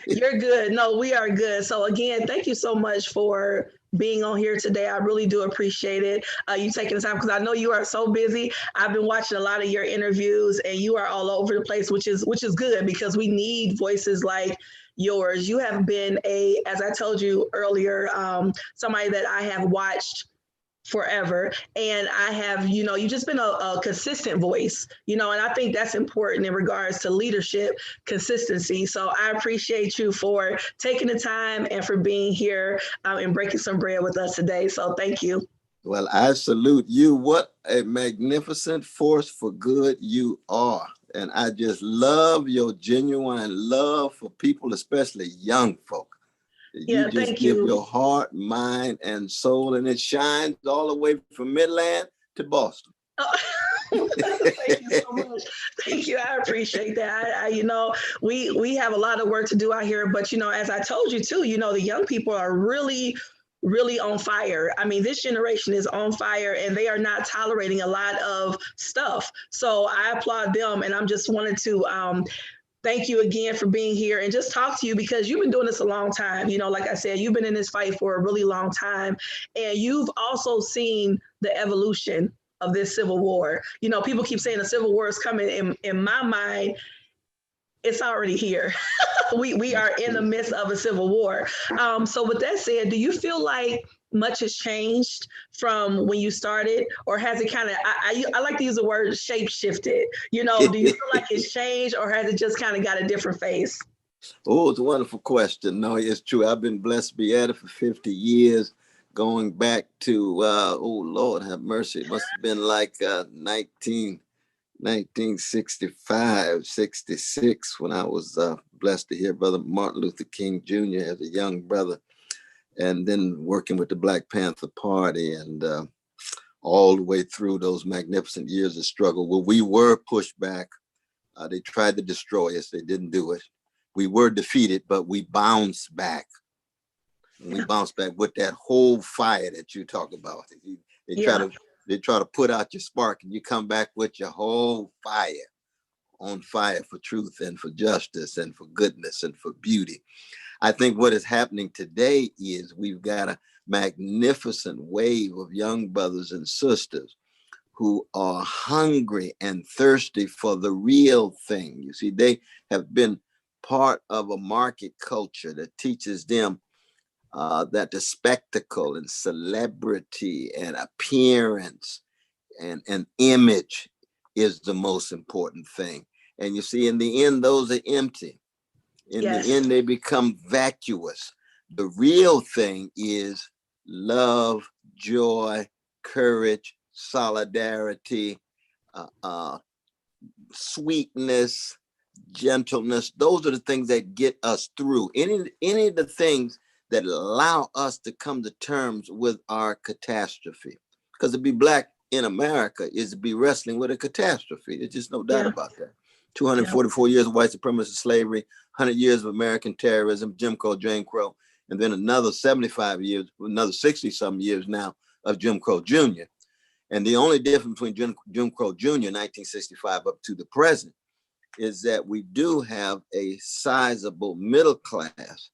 You're good. No, we are good. So again, thank you so much for being on here today. I really do appreciate it. You taking the time because I know you are so busy. I've been watching a lot of your interviews, and you are all over the place, which is good because we need voices like yours. You have been as I told you earlier, somebody that I have watched forever. And I have, you've just been a consistent voice, and I think that's important in regards to leadership, consistency. So I appreciate you for taking the time and for being here and breaking some bread with us today. So thank you. Well, I salute you. What a magnificent force for good you are. And I just love your genuine love for people, especially young folk. You Yeah, just thank give you. your heart, mind, and soul, and it shines all the way from Midland to Boston. Oh, thank you so much. Thank you. I appreciate that. We have a lot of work to do out here, but as I told you too, the young people are really, really on fire. I mean, this generation is on fire, and they are not tolerating a lot of stuff. So I applaud them, and I'm just wanted to thank you again for being here and just talk to you because you've been doing this a long time. Like I said, you've been in this fight for a really long time, and you've also seen the evolution of this civil war. People keep saying the civil war is coming. In my mind, it's already here. we are in the midst of a civil war. So with that said, do you feel like much has changed from when you started, or has it kind of, I like to use the word shape shifted, do you feel like it's changed, or has it just kind of got a different face? Oh, it's a wonderful question. No, it's true. I've been blessed to be at it for 50 years, going back to, oh, Lord have mercy. It must have been like 1965, 66, when I was blessed to hear Brother Martin Luther King Jr. as a young brother, and then working with the Black Panther Party, and all the way through those magnificent years of struggle where we were pushed back. They tried to destroy us. They didn't do it. We were defeated, but we bounced back. And we bounced back with that whole fire that you talk about. They try to put out your spark, and you come back with your whole fire, on fire for truth and for justice and for goodness and for beauty. I think what is happening today is we've got a magnificent wave of young brothers and sisters who are hungry and thirsty for the real thing. You see, they have been part of a market culture that teaches them that the spectacle and celebrity and appearance and image is the most important thing. And you see, in the end, those are empty. In the end, they become vacuous. The real thing is love, joy, courage, solidarity, sweetness, gentleness. Those are the things that get us through. Any of the things that allow us to come to terms with our catastrophe. Because to be Black in America is to be wrestling with a catastrophe. There's just no doubt about that. 244 years of white supremacist slavery, 100 years of American terrorism, Jim Crow, and then another 75 years, another 60-some years now of Jim Crow Jr. And the only difference between Jim Crow Jr. 1965 up to the present is that we do have a sizable middle class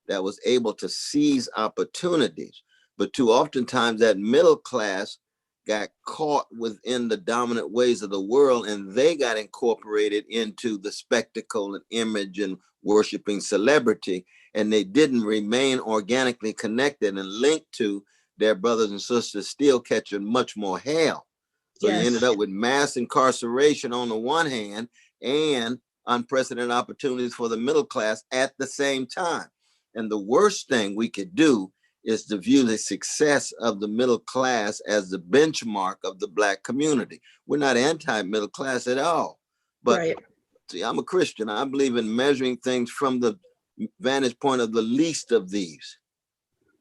that was able to seize opportunities. But too oftentimes that middle class got caught within the dominant ways of the world, and they got incorporated into the spectacle and image and worshiping celebrity, and they didn't remain organically connected and linked to their brothers and sisters still catching much more hell. So you ended up with mass incarceration on the one hand and unprecedented opportunities for the middle class at the same time. And the worst thing we could do is to view the success of the middle class as the benchmark of the Black community. We're not anti-middle class at all. But see, I'm a Christian. I believe in measuring things from the vantage point of the least of these.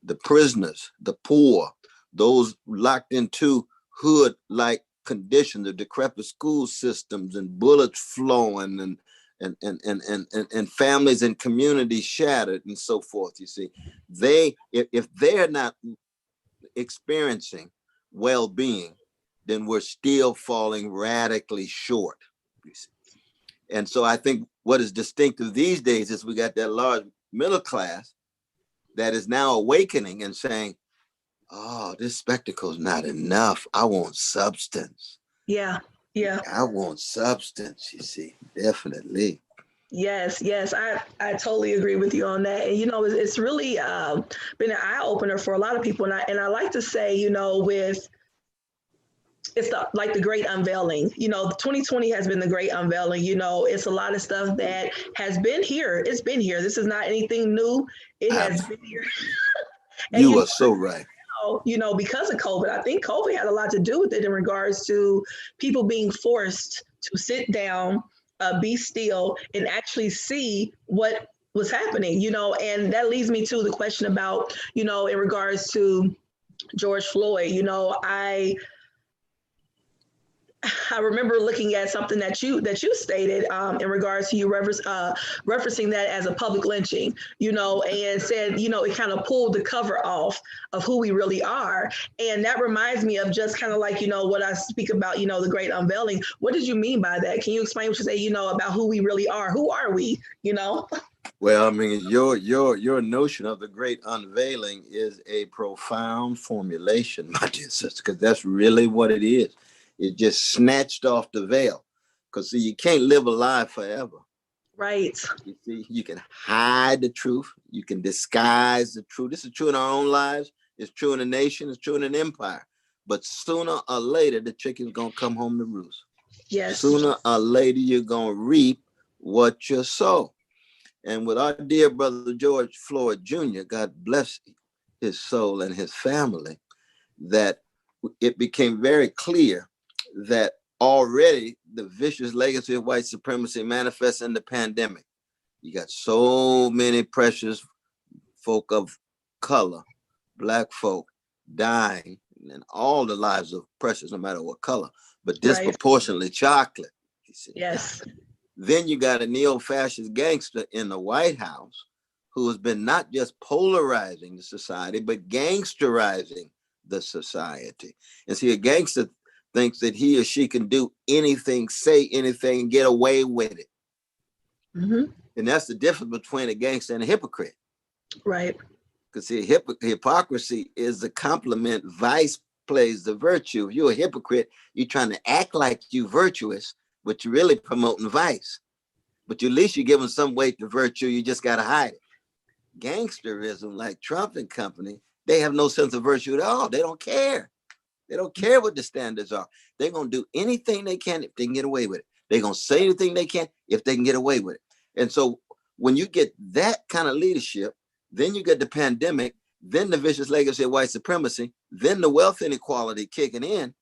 The prisoners, the poor, those locked into hood-like conditions, the decrepit school systems and bullets flowing and families and communities shattered and so forth. You see, if they're not experiencing well-being, then we're still falling radically short. You see. And so I think what is distinctive these days is we got that large middle class that is now awakening and saying, oh, this spectacle is not enough. I want substance. Yeah. Yeah. I want substance, you see, definitely. Yes, yes, I totally agree with you on that. And it's really been an eye opener for a lot of people. And I like to say, with it's like the great unveiling. 2020 has been the great unveiling. It's a lot of stuff that has been here. It's been here. This is not anything new. It has been here. And You are so right. because of COVID, I think COVID had a lot to do with it in regards to people being forced to sit down, be still, and actually see what was happening. And that leads me to the question about, in regards to George Floyd. I remember looking at something that you stated in regards to you referencing that as a public lynching, and said, it kind of pulled the cover off of who we really are. And that reminds me of just kind of like, what I speak about, the great unveiling. What did you mean by that? Can you explain what you say, about who we really are? Who are we, Well, I mean, your notion of the great unveiling is a profound formulation, my dear sister, because that's really what it is. It just snatched off the veil. Because see, you can't live a lie forever. Right. You see, you can hide the truth. You can disguise the truth. This is true in our own lives. It's true in the nation. It's true in an empire. But sooner or later, the chicken's going to come home to roost. Yes. Sooner or later, you're going to reap what you sow. And with our dear brother George Floyd Jr., God bless his soul and his family, that it became very clear that already the vicious legacy of white supremacy manifests in the pandemic. You got so many precious folk of color, Black folk, dying, and all the lives of precious, no matter what color, but disproportionately chocolate. You see. Yes. Then you got a neo-fascist gangster in the White House who has been not just polarizing the society, but gangsterizing the society. And see, a gangster thinks that he or she can do anything, say anything, and get away with it. Mm-hmm. And that's the difference between a gangster and a hypocrite. Right. Because see, hypocrisy is the complement, vice plays the virtue. If you're a hypocrite, you're trying to act like you're virtuous, but you're really promoting vice. But at least you're giving some weight to virtue, you just got to hide it. Gangsterism, like Trump and company, they have no sense of virtue at all. They don't care. They don't care what the standards are. They're going to do anything they can if they can get away with it. They're going to say anything they can if they can get away with it. And so when you get that kind of leadership, then you get the pandemic, then the vicious legacy of white supremacy, then the wealth inequality kicking in,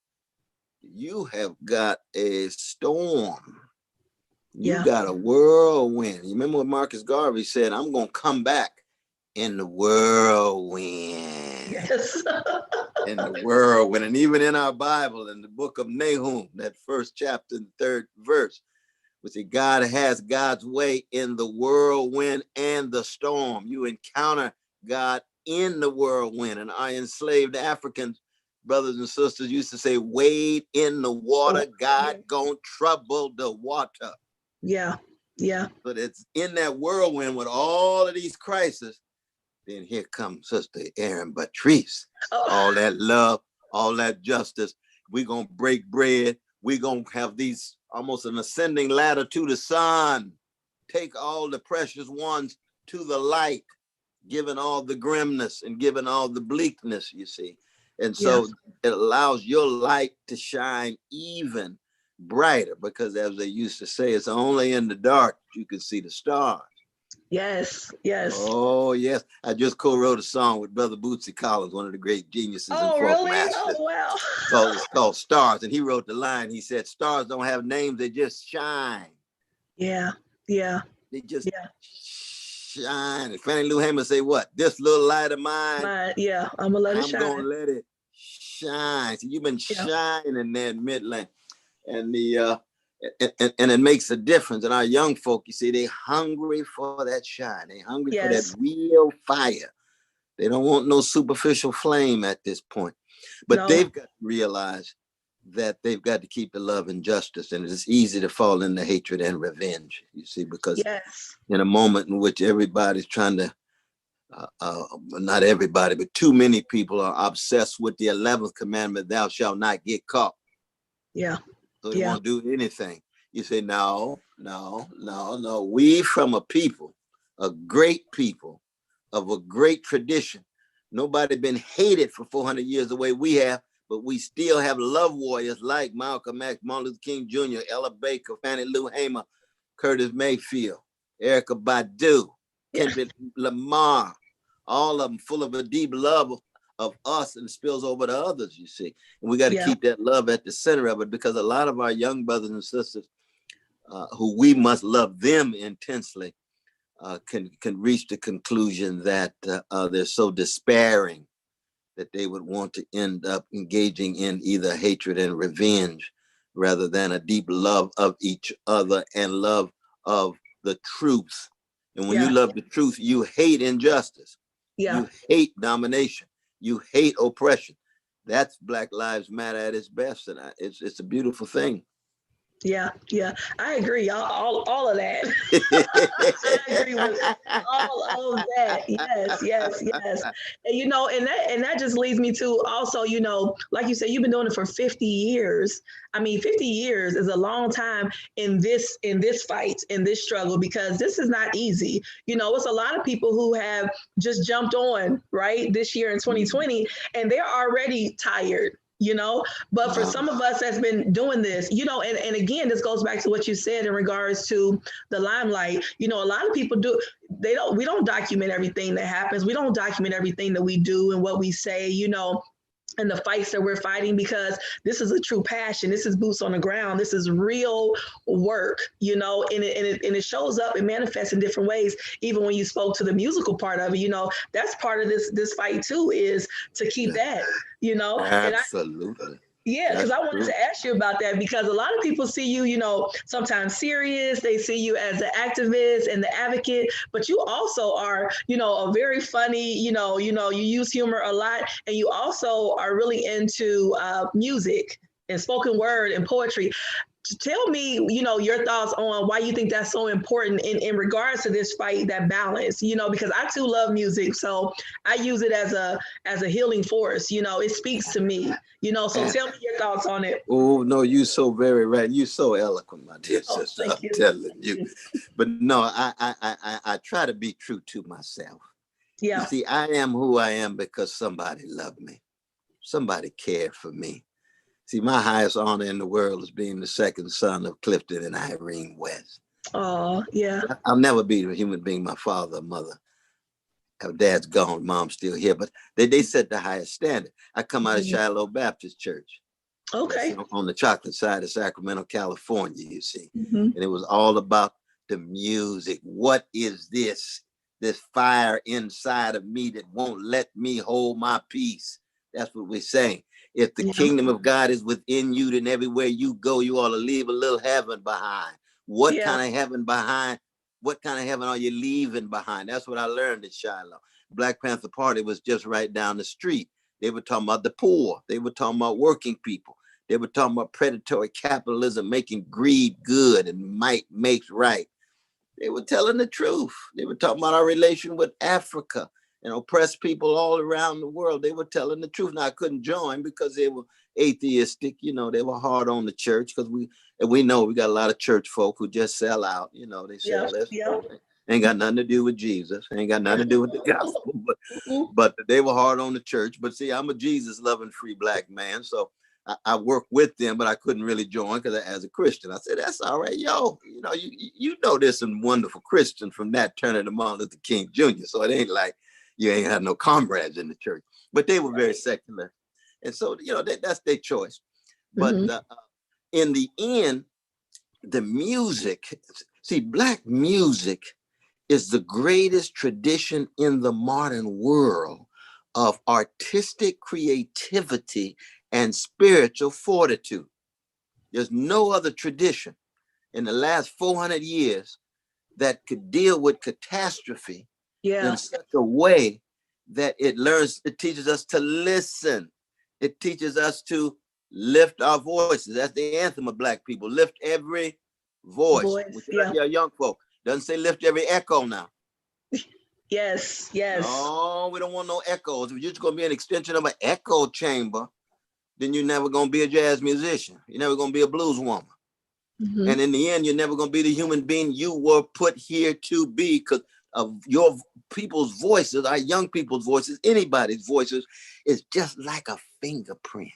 you have got a storm. You got a whirlwind. You remember what Marcus Garvey said? I'm going to come back in the whirlwind. Yes. In the whirlwind. And even in our Bible, in the book of Nahum, that first chapter and third verse, we say God has God's way in the whirlwind and the storm. You encounter God in the whirlwind. And our enslaved Africans, brothers and sisters, used to say, wade in the water, God gonna trouble the water. Yeah, yeah. But it's in that whirlwind with all of these crises. Then here comes Sister Erin Patrice. All that love, all that justice. We're going to break bread. We're going to have these almost an ascending ladder to the sun. Take all the precious ones to the light, given all the grimness and given all the bleakness, you see. And so it allows your light to shine even brighter, because as they used to say, it's only in the dark you can see the stars. Yes, yes. Oh, yes. I just co-wrote a song with Brother Bootsy Collins, one of the great geniuses and folk really? masters. Oh, wow. It's called Stars. And he wrote the line. He said, stars don't have names, they just shine. Yeah, yeah. They just shine. And Fannie Lou Hamer say what? This little light of mine. I'm gonna let it shine. I'm gonna let it shine. So you've been shining there in Midland. And and it makes a difference. And our young folk, you see, they hungry for that shine. They hungry for that real fire. They don't want no superficial flame at this point. But they've got to realize that they've got to keep the love and justice, and it's easy to fall into hatred and revenge. You see, because Yes. in a moment in which everybody's trying to, not everybody, but too many people are obsessed with the 11th commandment, thou shalt not get caught. Yeah. So they Yeah. won't do anything. You say, no, no, no, no. We from a people, a great people of a great tradition. Nobody been hated for 400 years the way we have, but we still have love warriors like Malcolm X, Martin Luther King Jr., Ella Baker, Fannie Lou Hamer, Curtis Mayfield, Erykah Badu, Kendrick Lamar, all of them full of a deep love of us and spills over to others, you see. And we got to Yeah. keep that love at the center of it, because a lot of our young brothers and sisters who we must love them intensely can reach the conclusion that they're so despairing that they would want to end up engaging in either hatred and revenge rather than a deep love of each other and love of the truth. And when you Yeah. love the truth, you hate injustice. Yeah. You hate domination. You hate oppression. That's Black Lives Matter at its best. And it's a beautiful thing. Yeah, yeah, I agree. All of that. I agree with all of that. Yes, yes, yes. And and that just leads me to also, like you said, you've been doing it for 50 years. I mean, 50 years is a long time in this fight, in this struggle, because this is not easy. It's a lot of people who have just jumped on, right, this year in 2020, and they're already tired. But for some of us that's been doing this, and again, this goes back to what you said in regards to the limelight. A lot of people we don't document everything that happens. We don't document everything that we do and what we say, and the fights that we're fighting, because this is a true passion. This is boots on the ground. This is real work, and it shows up and manifests in different ways. Even when you spoke to the musical part of it, that's part of this fight too, is to keep that, and Absolutely. yeah, because That's I wanted true. to ask you about that, because a lot of people see you, sometimes serious. They see you as an activist and the advocate, but you also are, a very funny, you use humor a lot, and you also are really into music and spoken word and poetry. Tell me, your thoughts on why you think that's so important in regards to this fight, that balance, because I too love music. So I use it as a healing force, it speaks to me, so And, tell me your thoughts on it. oh no, you so very right. You so eloquent, my dear Oh, sister. thank I'm you. telling Thank you. you. But no, I try to be true to myself. You Yeah. see, I am who I am because somebody loved me. Somebody cared for me. See, my highest honor in the world is being the second son of Clifton and Irene West. Oh, yeah. I'll never be a human being, my father or mother. Our dad's gone, mom's still here, but they set the highest standard. I come out of Mhm. Shiloh Baptist Church. That's Okay. on the chocolate side of Sacramento, California, you see. Hmm. And it was all about the music. What is this? This fire inside of me that won't let me hold my peace. That's what we're saying. If the Yeah. kingdom of God is within you, then everywhere you go, you ought to leave a little heaven behind. What Yeah. kind of heaven behind? What kind of heaven are you leaving behind? That's what I learned at Shiloh. Black Panther Party was just right down the street. They were talking about the poor. They were talking about working people. They were talking about predatory capitalism making greed good and might makes right. They were telling the truth. They were talking about our relation with Africa and oppressed people all around the world. They were telling the truth. Now I couldn't join because they were atheistic. They were hard on the church because we know we got a lot of church folk who just sell out. They Yeah. sell their Yeah. soul. Ain't got nothing to do with Jesus. Ain't got nothing to do with the gospel. Mhm. But they were hard on the church. But see, I'm a Jesus loving free black man. So I worked with them, but I couldn't really join because as a Christian, I said, that's all right, yo. You know there's some wonderful Christians from that turning to Martin Luther King Jr. So it ain't like you ain't have no comrades in the church. But they were very secular. And so, that's their choice. But Mhm. in the end, the music, see, black music is the greatest tradition in the modern world of artistic creativity and spiritual fortitude. There's no other tradition in the last 400 years that could deal with catastrophe in Yeah. such a way that it teaches us to listen. It teaches us to Lift our voices. That's the anthem of Black people. Lift every voice. We Voice. tell that Yeah. to our young folk. Doesn't say lift every echo now. Yes. Yes. No, we don't want no echoes. If you're just going to be an extension of an echo chamber, then you're never going to be a jazz musician. You're never going to be a blues woman. Mm-hmm. And in the end, you're never going to be the human being you were put here to be, because of your people's voices, our young people's voices, anybody's voices, is just like a fingerprint.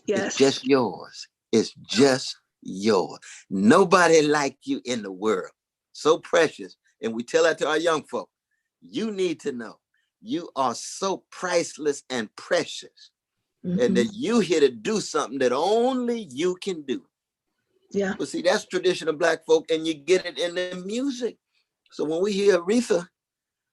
Yes. It's just yours. It's just yours. Nobody like you in the world. So precious. And we tell that to our young folk. You need to know you are so priceless and precious, and that you here to do something that only you can do. Yeah. But see, that's tradition of Black folk, and you get it in the music. So when we hear Aretha,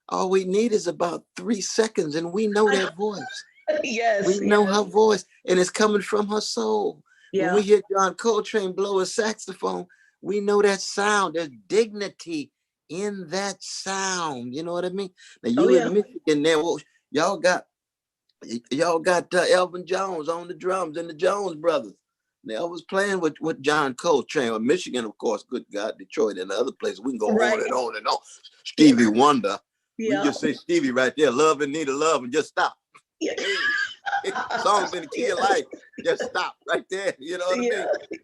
all we need is about 3 seconds, and we know that voice. Yes. We know her voice, and it's coming from her soul. Yeah. When we hear John Coltrane blow a saxophone, we know that sound. There's dignity in that sound. You know what I mean? Now you in Michigan there, y'all got Elvin Jones on the drums and the Jones brothers. Now I was playing with John Coltrane. Well, Michigan, of course, good God, Detroit and other places. We can go on and on and on. Stevie Wonder. We just say Stevie right there. Love and need a love, and just stop. Yeah. Song's in the key of life. Just stop right there. You know what I mean?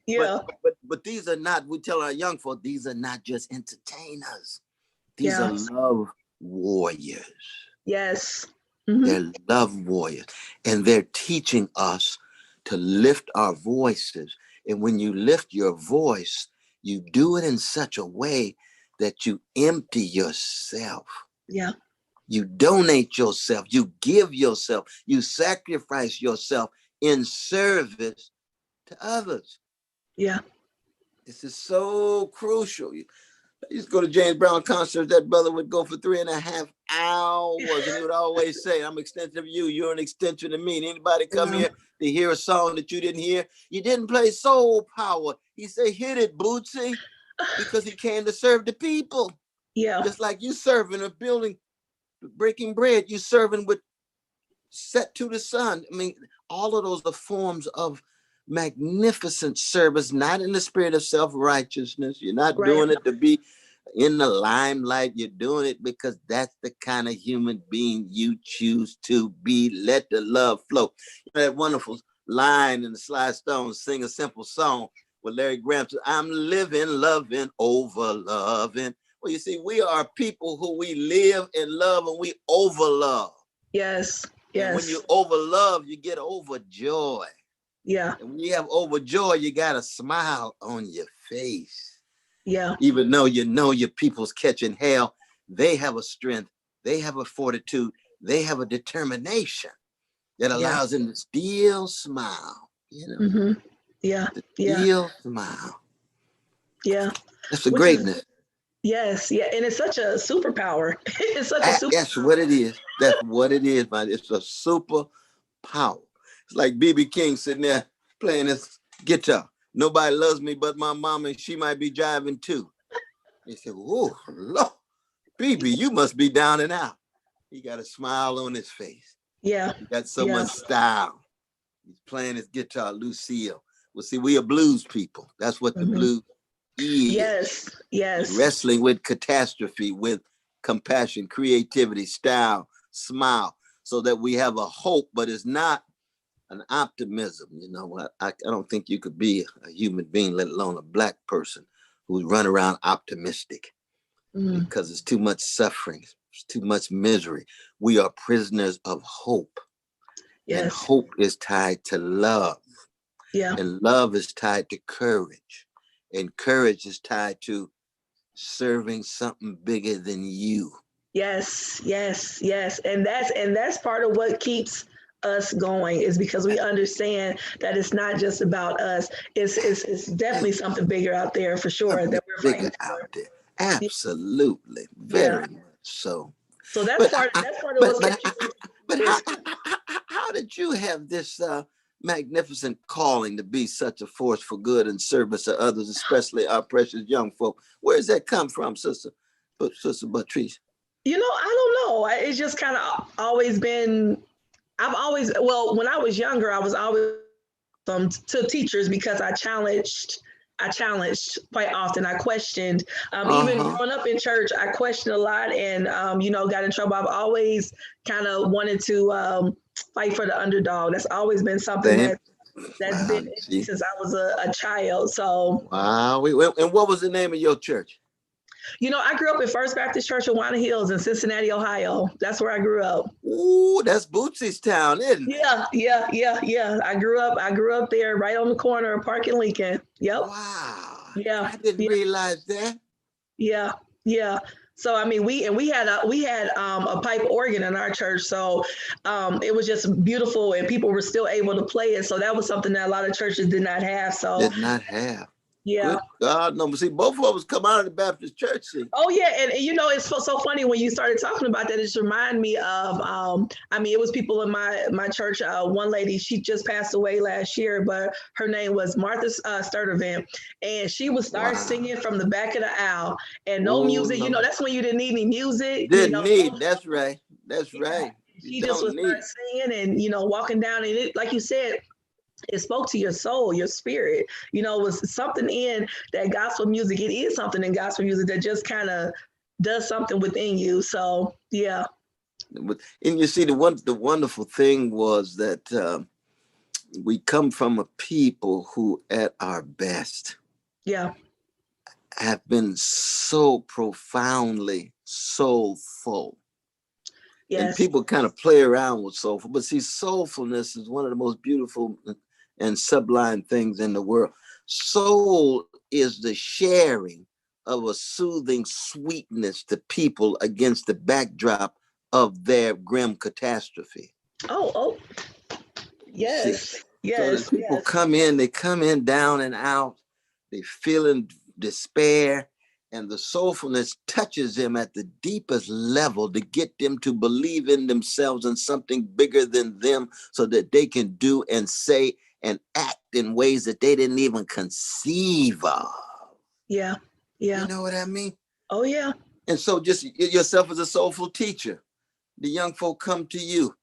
Yeah. But these are not, we tell our young folk, these are not just entertainers. These are love warriors. Yes. They're love warriors. And they're teaching us to lift our voices. And when you lift your voice, you do it in such a way that you empty yourself. Yeah. You donate yourself, you give yourself, you sacrifice yourself in service to others. Yeah. This is so crucial. I used to go to James Brown concerts. That brother would go for 3.5 hours, and he would always say, I'm an extension of you. You're an extension of me. And anybody come here to hear a song that you didn't hear, you didn't play Soul Power. He said, hit it, Bootsy, because he came to serve the people. Yeah. Just like you serving a building, breaking bread, you serving with set to the sun. I mean, all of those are forms of magnificent service, not in the spirit of self-righteousness. You're not doing it to be in the limelight. You're doing it because that's the kind of human being you choose to be. Let the love flow. You know that wonderful line in the Sly Stones, Sing a Simple Song, with Larry Graham said, I'm living, loving, over loving. Well, you see, we are people who we live and love, and we overlove. Yes. Yes. And when you overlove, you get overjoy. Yeah. And when you have overjoy, you got a smile on your face. Yeah. Even though you know your people's catching hell, they have a strength, they have a fortitude, they have a determination that allows them to still smile. You know? Yeah. Still smile. Yeah. That's the greatness. Yes, yeah, and it's such a superpower. It's such a superpower. That's what it is. That's what it is, man. It's a superpower. It's like B.B. King sitting there playing his guitar. Nobody loves me but my mama, and she might be driving too. He said, oh, Lord, B.B., you must be down and out. He got a smile on his face. Yeah. He got so much style. He's playing his guitar, Lucille. Well, see, we are blues people. That's what the blues is. Yes, yes. Wrestling with catastrophe, with compassion, creativity, style, smile, so that we have a hope, but it's not an optimism. You know, I don't think you could be a human being, let alone a Black person, who's run around optimistic, because it's too much suffering, it's too much misery. We are prisoners of hope. Yes. And hope is tied to love. Yeah. And love is tied to courage. And courage is tied to serving something bigger than you. Yes, yes, yes. And that's part of what keeps us going, is because we understand that it's not just about us. It's definitely something bigger out there, for sure, that we're fighting out there. Absolutely. Very much so. So that's part of what's but how did you have this magnificent calling to be such a force for good and service to others, especially our precious young folk? Where does that come from, Sister Patrice? You know, I don't know. It's just kind of always been, when I was younger, I was always to teachers because I challenged quite often. I questioned, even Uh-huh. growing up in church, I questioned a lot and, got in trouble. I've always kind of wanted to fight for the underdog. That's always been something Same. that's Wow, been you in me see. since I was a child. So, Wow. And what was the name of your church? I grew up in First Baptist Church of Walnut Hills in Cincinnati, Ohio. That's where I grew up. Ooh, that's Bootsy's town, isn't it? Yeah, yeah, yeah, yeah. I grew up there right on the corner of Park and Lincoln. Yep. Wow. Yeah. I didn't Yeah. realize that. Yeah, yeah. So I mean, we had a pipe organ in our church, so it was just beautiful, and people were still able to play it. So that was something that a lot of churches did not have. So Did not have. yeah. Good God, no. But see, both of us come out of the Baptist church. See, Oh yeah, and it's so funny when you started talking about that. It just reminded me of it was people in my church. One lady, she just passed away last year, but her name was Martha Sturtevant, and she would start wow. singing from the back of the aisle, and no Oh music. no. That's when you didn't need any music. Didn't need. That's right. That's Yeah, right. You she just would don't need start it. singing and walking down, and it, like you said, it spoke to your soul, your spirit. It was something in that gospel music. It is something in gospel music that just kind of does something within you. So yeah, And you see, the wonderful thing was that we come from a people who, at our best, yeah, have been so profoundly soulful. And yes, people kind of play around with soulful, but see, soulfulness is one of the most beautiful and sublime things in the world. Soul is the sharing of a soothing sweetness to people against the backdrop of their grim catastrophe. oh, You see, yes, so that yes, people yes, come in, they come in down and out, they feel in despair, and the soulfulness touches them at the deepest level to get them to believe in themselves and something bigger than them so that they can do and say and act in ways that they didn't even conceive of. yeah, You yeah, know what I mean? oh yeah, And so just yourself as a soulful teacher, the young folk come to you.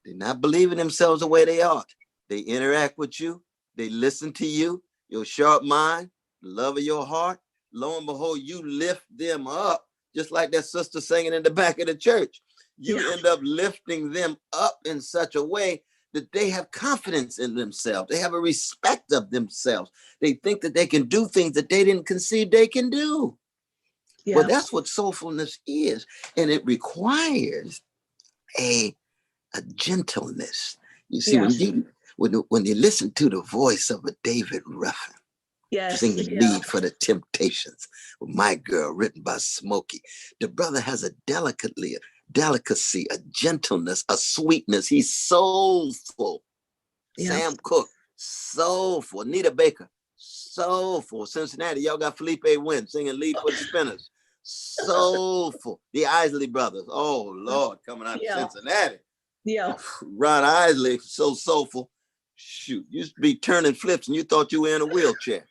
They're not believing themselves the way they ought. They interact with you. They listen to you, your sharp mind, the love of your heart. Lo and behold, you lift them up, just like that sister singing in the back of the church. You yeah, end up lifting them up in such a way that they have confidence in themselves. They have a respect of themselves. They think that they can do things that they didn't conceive they can do. Well, yeah, that's what soulfulness is. And it requires a gentleness. You see, yes, when you listen to the voice of a David Ruffin yes, singing yeah, "Lead for the Temptations," with "My Girl," written by Smokey, the brother has a delicacy, a gentleness, a sweetness. He's soulful. yeah, Sam Cooke, soulful. Nita Baker, soulful. Cincinnati, y'all got Felipe Wynn singing "Lead for the Spinners." Soulful. The Isley Brothers. Oh Lord, coming out of yeah, Cincinnati. yeah. Ron Isley, so soulful. Shoot, you used to be turning flips and you thought you were in a wheelchair.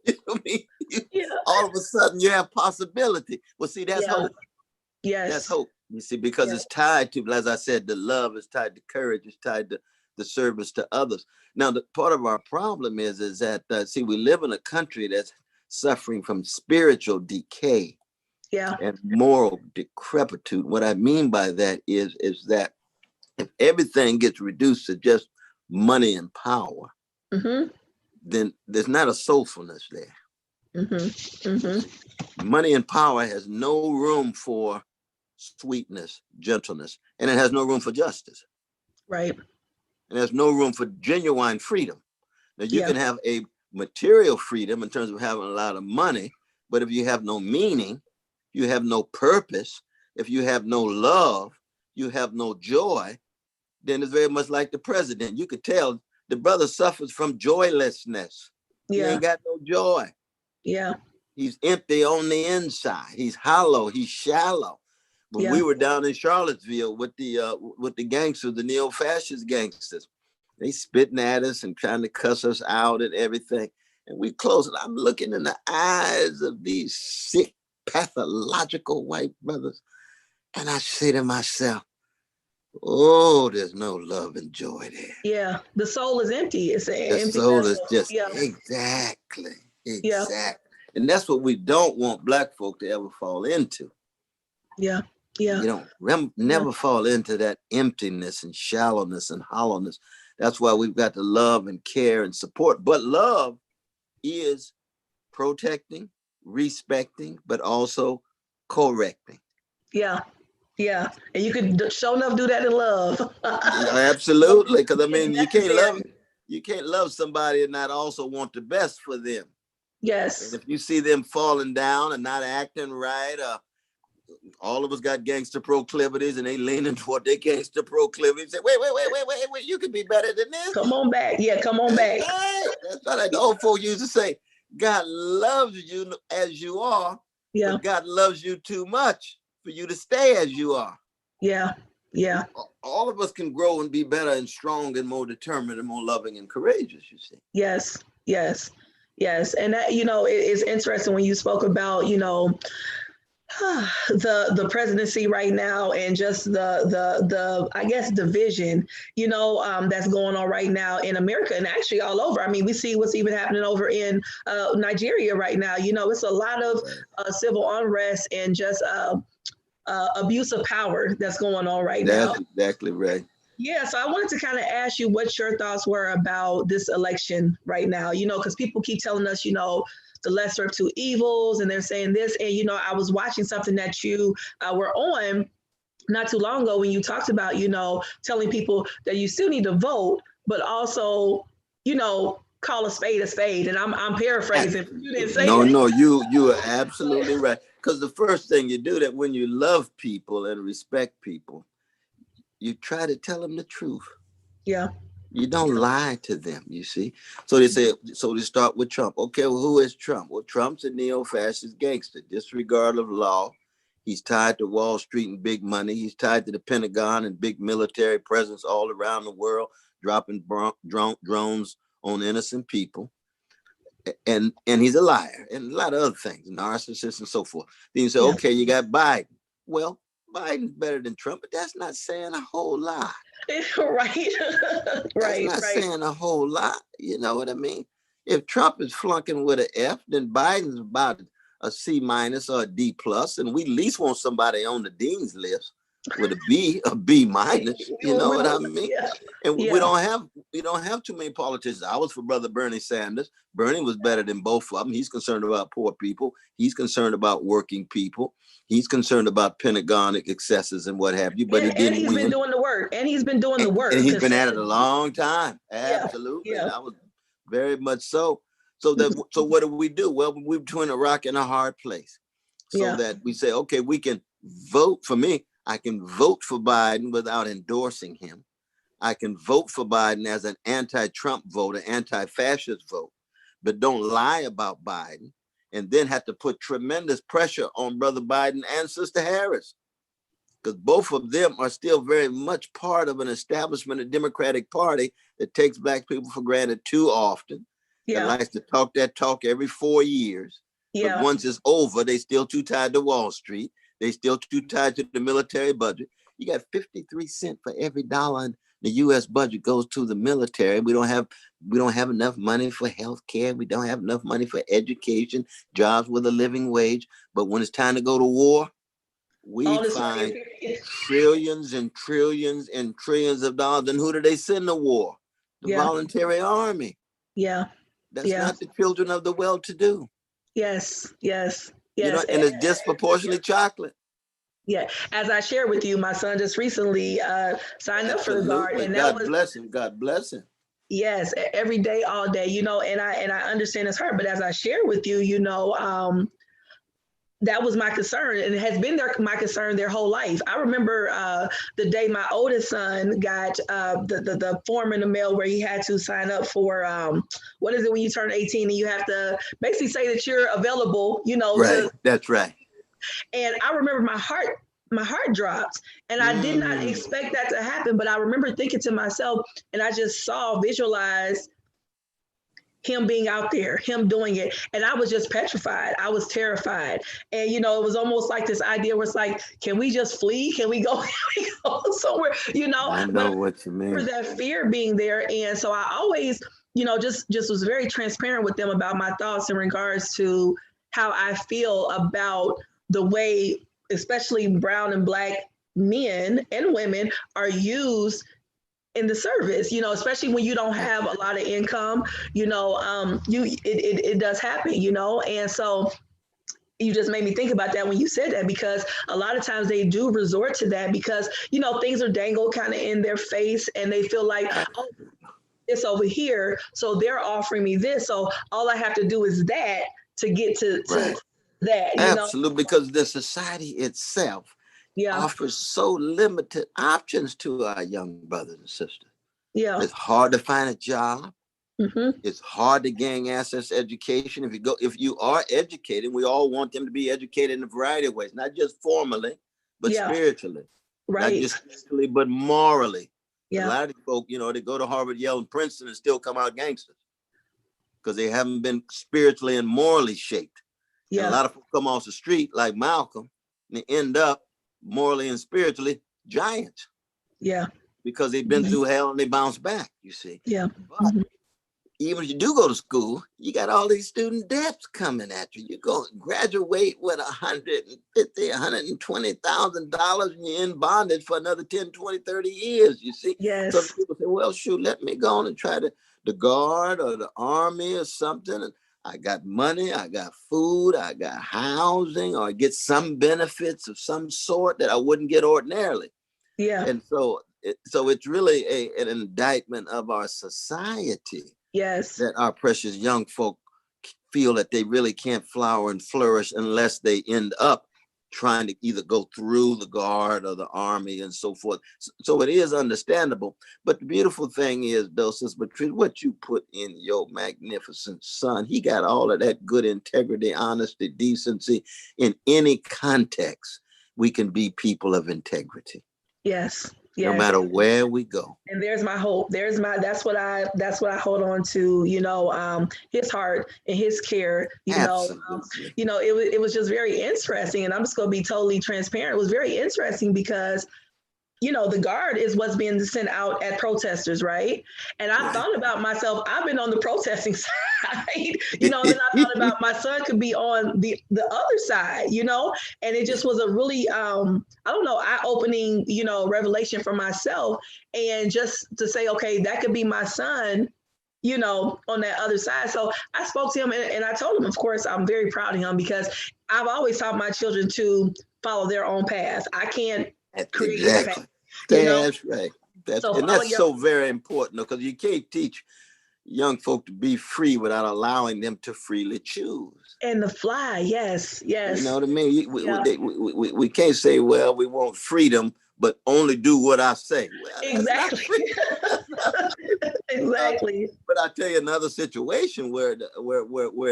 You know what I mean? Yeah, All of a sudden you have possibility. Well, see, that's yeah, hope. That's yes, hope. You see, because yeah, it's tied to, as I said, the love is tied to courage, it's tied to the service to others. Now, the part of our problem is that see, we live in a country that's suffering from spiritual decay yeah, and moral decrepitude. What I mean by that is that if everything gets reduced to just money and power, mm-hmm, then there's not a soulfulness there. mm-hmm, mm-hmm, Money and power has no room for sweetness, gentleness, and it has no room for justice. right, And there's no room for genuine freedom. Now, you yeah, can have a material freedom in terms of having a lot of money, but if you have no meaning, you have no purpose, if you have no love, you have no joy, then it's very much like the president. You could tell the brother suffers from joylessness. He yeah, ain't got no joy. yeah, He's empty on the inside. He's hollow. He's shallow. When yeah, we were down in Charlottesville with the gangsters, the neo-fascist gangsters, they spitting at us and trying to cuss us out and everything. And we close it. I'm looking in the eyes of these sick, pathological white brothers, and I say to myself, Oh, there's no love and joy there. Yeah, the soul is empty. It's an The empty soul is vessel. just Yeah, exactly, yeah, exactly. And that's what we don't want Black folk to ever fall into. yeah, yeah, You don't yeah, never fall into that emptiness and shallowness and hollowness. That's why we've got to love and care and support. But love is protecting, respecting, but also correcting. yeah, yeah. And you could show enough do that in love. Absolutely, because I It's mean, necessary. you can't love somebody and not also want the best for them. And Yes. if you see them falling down and not acting right, all of us got gangster proclivities, and they leaning toward their gangster proclivities. Say, wait, you can be better than this. Come on back. Yeah, come on That's back. right. That's right. Like the old folk used to say, God loves you as you are, Yeah, but God loves you too much for you to stay as you are. yeah, yeah. All of us can grow and be better and strong and more determined and more loving and courageous, you see. Yes, yes, yes. And that, it's interesting when you spoke about, the presidency right now and just the I guess division that's going on right now in America and actually all over. I mean, we see what's even happening over in Nigeria right now. It's a lot of civil unrest and just abuse of power that's going on right now. That's exactly right. Yeah, so I wanted to kind of ask you what your thoughts were about this election right now, because people keep telling us, the lesser of two evils, and they're saying this. And, I was watching something that you were on not too long ago when you talked about, telling people that you still need to vote, but also, call a spade a spade. And I'm paraphrasing. You didn't say No, that. no, you are absolutely right. Because the first thing you do that when you love people and respect people, you try to tell them the truth. Yeah. You don't lie to them, you see. So they say, so they start with Trump. Okay, well, who is Trump? Well, Trump's a neo-fascist gangster, disregard of law. He's tied to Wall Street and big money. He's tied to the Pentagon and big military presence all around the world, dropping drones on innocent people. And he's a liar and a lot of other things, narcissist and so forth. Then you say, Yeah. okay, you got Biden. Well, Biden's better than Trump, but that's not saying a whole lot. Right. That's Right. not Right. saying a whole lot. You know what I mean? If Trump is flunking with an F, then Biden's about a C minus or a D plus, and we at least want somebody on the dean's list with a B minus. You know what I mean? Yeah. And we Yeah. don't have too many politicians. I was for Brother Bernie Sanders. Bernie was better than both of them. He's concerned about poor people. He's concerned about working people. He's concerned about Pentagon excesses and what have you. But he And didn't he's been win. doing the work. And he's been doing the And work he's been at it a consistently. long time. Yeah. Absolutely. And Yeah. I was very much so. So what do? Well, we're between a rock and a hard place. So Yeah. that we say, okay, we can vote for me. I can vote for Biden without endorsing him. I can vote for Biden as an anti-Trump vote, an anti-fascist vote, but don't lie about Biden and then have to put tremendous pressure on Brother Biden and Sister Harris, because both of them are still very much part of an establishment, a Democratic Party that takes Black people for granted too often, that Yeah. likes to talk that talk every 4 years. But Yeah. once it's over, they still too tied to Wall Street. They still too tied to the military budget. You got 53 cents for every dollar in the U.S. budget goes to the military. We don't have enough money for health care. We don't have enough money for education, jobs with a living wage. But when it's time to go to war, we All this find money. trillions and trillions and trillions of dollars. And who do they send to war? The Yeah. voluntary army. Yeah. That's Yeah. not the children of the well-to-do. Yes. Yes. You know, Yes. and it's disproportionately chocolate. Yeah. As I shared with you, my son just recently signed up for the Guard, Absolutely. and that God was bless him. God bless him. yes, every day, all day. And I understand it's hard, but as I shared with you, that was my concern, and it has been my concern their whole life. I remember the day my oldest son got the form in the mail where he had to sign up for what is it when you turn 18 and you have to basically say that you're available, Right. That's right. and I remember my heart dropped, and I did not expect that to happen. But I remember thinking to myself, and I just visualized him being out there, him doing it. And I was just petrified. I was terrified. And, you know, it was almost like this idea where it's like, can we just flee? Can we go, can we go somewhere, you know? I But know what you I remember mean. that fear being there. And so I always, you know, just was very transparent with them about my thoughts in regards to how I feel about the way, especially brown and black men and women are used in the service, you know, especially when you don't have a lot of income, you know, it does happen, you know. And so you just made me think about that when you said that, because a lot of times they do resort to that because, you know, things are dangled kind of in their face and they feel like, oh, it's over here, so they're offering me this, so all I have to do is that to get to Right. that, you know. Absolutely, because the society itself Yeah, offers so limited options to our young brothers and sisters. yeah. It's hard to find a job. Mm-hmm. It's hard to gain access to education. If you are educated, we all want them to be educated in a variety of ways, not just formally, but Yeah, spiritually, not right. just spiritually, but morally. A Yeah, lot of folk, you know, they go to Harvard, Yale, and Princeton and still come out gangsters because they haven't been spiritually and morally shaped. And a yeah, lot of folk come off the street like Malcolm and they end up morally and spiritually giants yeah. because they've been Mm-hmm. through hell and they bounce back, you see. Yeah. But Mm-hmm. even if you do go to school, you got all these student debts coming at you. You go graduate with $120,000 and you're in bondage for another 10, 20, 30 years, you see. So Yes. people say, well, shoot, let me go on and try the guard or the army or something. And I got money, I got food, I got housing, or I get some benefits of some sort that I wouldn't get ordinarily. Yeah. And so it's really an indictment of our society Yes. that our precious young folk feel that they really can't flower and flourish unless they end up trying to either go through the guard or the army and so forth. So it is understandable. But the beautiful thing is, though, Sister Patrice, what you put in your magnificent son, he got all of that good integrity, honesty, decency. In any context, we can be people of integrity, Yes. no Yes. matter where we go. And there's my hope. There's my that's what I hold on to, you know, his heart and his care, Absolutely. you know, it was just very interesting. And I'm just gonna be totally transparent. It was very interesting because you know, the guard is what's being sent out at protesters, right? And I Right. thought about myself, I've been on the protesting side, you know, then I thought about my son could be on the other side, you know, and it just was a really, I don't know, eye-opening, you know, revelation for myself. And just to say, okay, that could be my son, you know, on that other side. So I spoke to him and I told him, of course, I'm very proud of him because I've always taught my children to follow their own path. I can't create their path. Exactly. You know, That's right. so follow That's your so very important because you can't teach young folk to be free without allowing them to freely choose. and the fly. Yes, You know yes, what I mean? yeah, We can't say, well, we want freedom, but only do what I say. Well, that's not exactly, free. exactly. But I tell you another situation where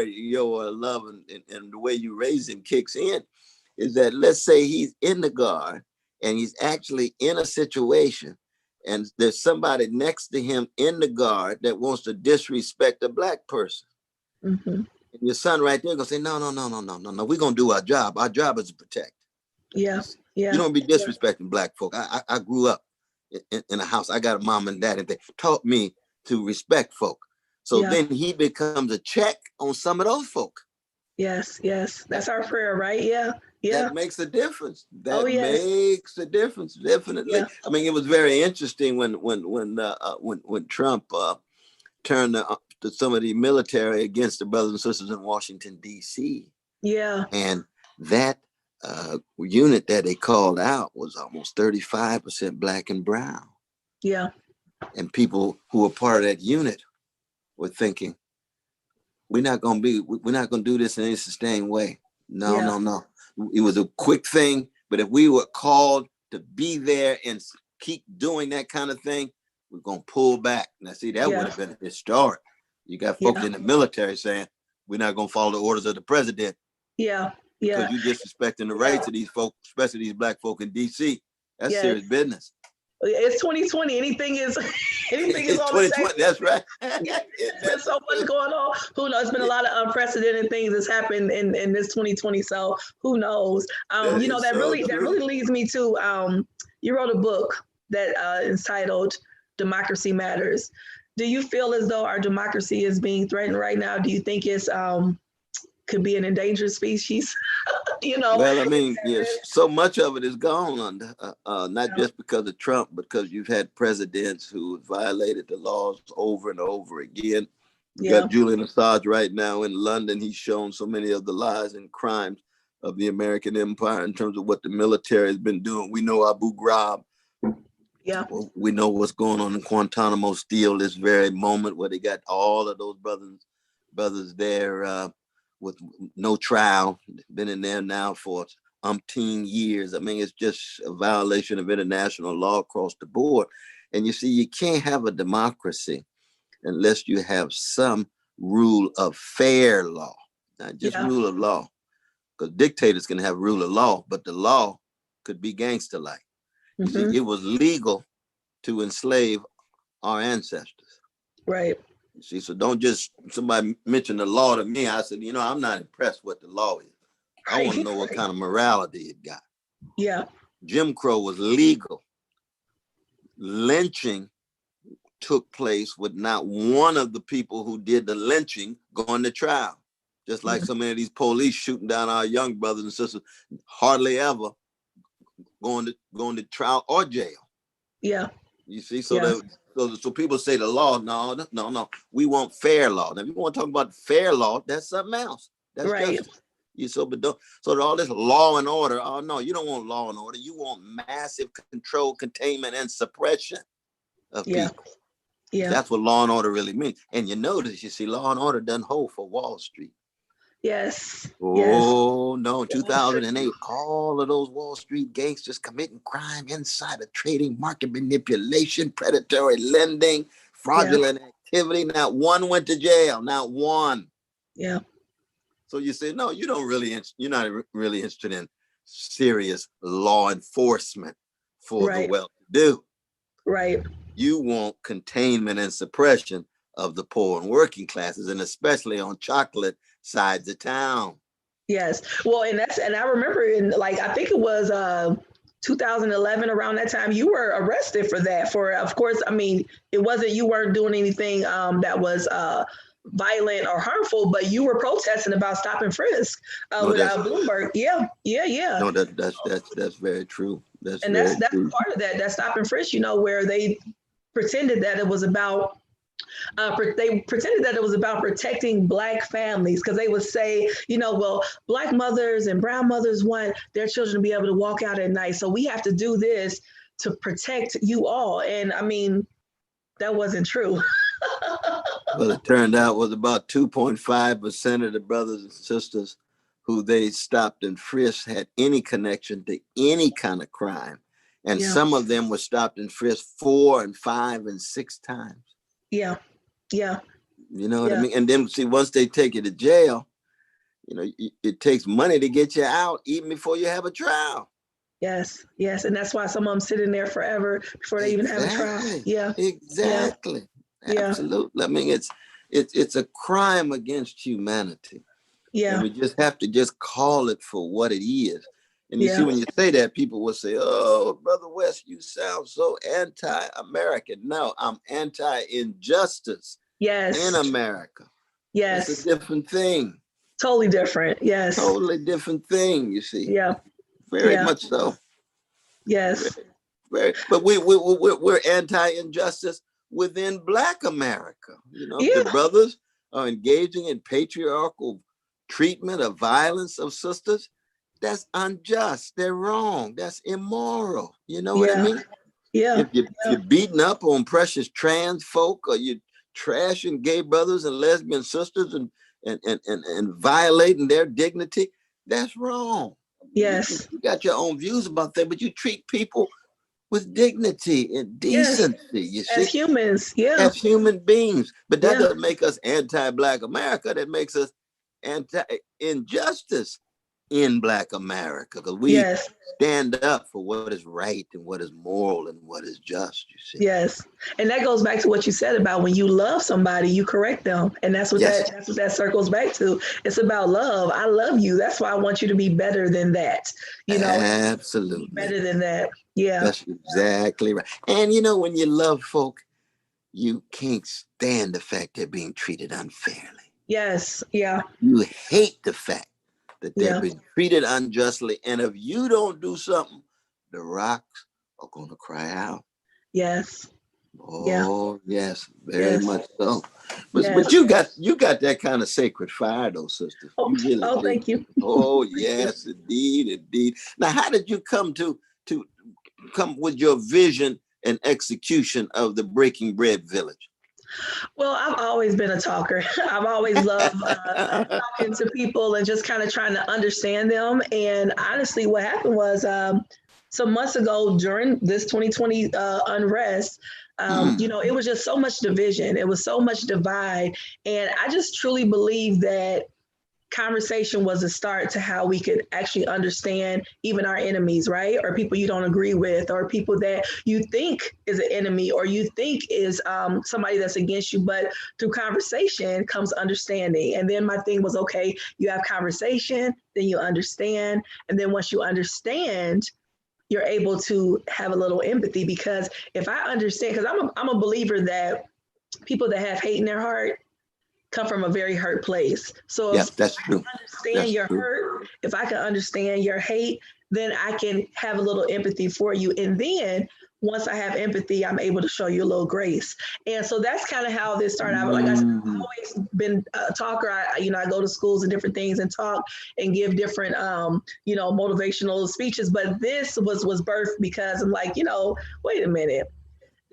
your love and the way you raise him kicks in is that let's say he's in the guard and he's actually in a situation and there's somebody next to him in the guard that wants to disrespect a black person. Mm-hmm. And your son right there gonna say, no, no, no, no, no, no, no. We're gonna do our job. Our job is to protect. Yeah, You yeah, don't be yeah, disrespecting black folk. I grew up in a house. I got a mom and dad, and they taught me to respect folk. So yeah. then he becomes a check on some of those folk. Yes, yes. That, That's our prayer, right? Yeah, yeah. that makes a difference. Oh, That yes, makes a difference, definitely. yeah, I mean, it was very interesting when Trump turned to some of the military against the brothers and sisters in Washington D.C. yeah, and that unit that they called out was almost 35% black and brown. yeah, And people who were part of that unit were thinking, we're not going to do this in any sustained way. No, yeah, no, no. It was a quick thing, but if we were called to be there and keep doing that kind of thing, we're going to pull back. Now, see, that would yeah, have been historic. You got folks yeah, in the military saying, we're not going to follow the orders of the president yeah, because yeah, you're disrespecting the rights of these folks, especially these black folk in DC. That's yeah. serious business. It's 2020. Anything is anything is It's on the 2020. table. That's right. There's been so much going on. Who knows? It's been a lot of unprecedented things that's happened in this 2020. So who knows? That is so That true. really leads me to you wrote a book that is titled Democracy Matters. Do you feel as though our democracy is being threatened right now? Do you think it's could be an endangered species? you know, Well, I mean, yes, so much of it is gone under, not just because of Trump, but because you've had presidents who violated the laws over and over again. You yeah, got Julian Assange right now in London. He's shown so many of the lies and crimes of the American empire in terms of what the military has been doing. We know Abu Ghraib. yeah, We know what's going on in Guantanamo still this very moment, where they got all of those brothers there with no trial, been in there now for umpteen years. I mean, it's just a violation of international law across the board. And you see, you can't have a democracy unless you have some rule of fair law, not just yeah. rule of law. Because dictators can have rule of law, but the law could be gangster-like. You see, Mm-hmm. it was legal to enslave our ancestors. Right. You see, so don't just somebody mention the law to me. I said, I'm not impressed with the law is. I want to know what kind of morality it got. Yeah. Jim Crow was legal. Lynching took place with not one of the people who did the lynching going to trial. Just like so many of these police shooting down our young brothers and sisters, hardly ever going to trial or jail. Yeah. You see, so people say the law. No. We want fair law. Now, if you want to talk about fair law, that's something else. That's right. justice. All this law and order. Oh no, you don't want law and order. You want massive control, containment, and suppression of people. Yeah. That's what law and order really means. And you notice, law and order doesn't hold for Wall Street. Yes. Oh, no. In 2008, all of those Wall Street gangsters committing crime, insider trading, market manipulation, predatory lending, fraudulent activity. Not one went to jail. Not one. Yeah. So you say, no, you're not really interested in serious law enforcement for the well-to-do. Right. You want containment and suppression of the poor and working classes, and especially on chocolate sides of town. Yes. Well, and I remember I think it was 2011, around that time, you were arrested for that. Of course, I mean, you weren't doing anything that was violent or harmful, but you were protesting about stop and frisk with Bloomberg. Yeah. No, that's very true. That's true. Part of that stop and frisk, where they pretended that it was about protecting Black families, because they would say, Black mothers and brown mothers want their children to be able to walk out at night, so we have to do this to protect you all. And I mean, that wasn't true. Well, it turned out was about 2.5% of the brothers and sisters who they stopped and frisked had any connection to any kind of crime. And some of them were stopped and frisked 4 and 5 and 6 times. Yeah. You know what I mean? And then once they take you to jail, it takes money to get you out even before you have a trial. Yes. And that's why some of them sit in there forever before they even have a trial. Yeah. Exactly. Yeah. Absolutely. I mean, it's a crime against humanity. Yeah. And we just have to call it for what it is. And you see, when you say that, people will say, "Oh, Brother West, you sound so anti-American." No, I'm anti-injustice in America. Yes. It's a different thing. Totally different. Yes. Totally different thing, you see. Yeah. Very much so. Yes. But we're anti-injustice within Black America. The brothers are engaging in patriarchal treatment of violence of sisters. That's unjust. They're wrong. That's immoral. You know what I mean? Yeah. If you're beating up on precious trans folk, or you're trashing gay brothers and lesbian sisters and violating their dignity, that's wrong. Yes. You got your own views about that, but you treat people with dignity and decency. You see? As humans. Yeah. As human beings. But that doesn't make us anti-Black America. That makes us anti-injustice in Black America, because we Yes. stand up for what is right and what is moral and what is just, you see. Yes. And that goes back to what you said about when you love somebody, you correct them. And Yes, that's what that circles back to. It's about love. I love you. That's why I want you to be better than that. You know, be absolutely. better than that. Yeah. That's exactly right. And you know, when you love folk, you can't stand the fact they're being treated unfairly. Yes. Yeah. You hate the fact that they're Yeah. being treated unjustly. And if you don't do something, the rocks are going to cry out. Yes. Yeah. Oh yes, very Yes. much so. But Yes. you got that kind of sacred fire, though, sister. Oh, You really oh, do. thank you. Oh Thank you. yes, indeed, indeed. Now, how did you to come with your vision and execution of the Breaking Bread Village? Well, I've always been a talker. I've always loved talking to people and just kind of trying to understand them. And honestly, what happened was some months ago during this 2020 unrest, Mm, it was just so much division. It was so much divide. And I just truly believe that conversation was a start to how we could actually understand even our enemies, right? Or people you don't agree with, or people that you think is an enemy, or you think is somebody that's against you. But through conversation comes understanding. And then my thing was, okay, you have conversation, then you understand. And then once you understand, you're able to have a little empathy, because if I understand, because I'm a believer that people that have hate in their heart come from a very hurt place. So if yes, that's true. I understand That's your true. hurt, if I can understand your hate, then I can have a little empathy for you. And then once I have empathy, I'm able to show you a little grace. And so that's kind of how this started out. Like I said, Mm, I've always been a talker. I go to schools and different things and talk and give different, motivational speeches. But this was birthed because I'm like, wait a minute,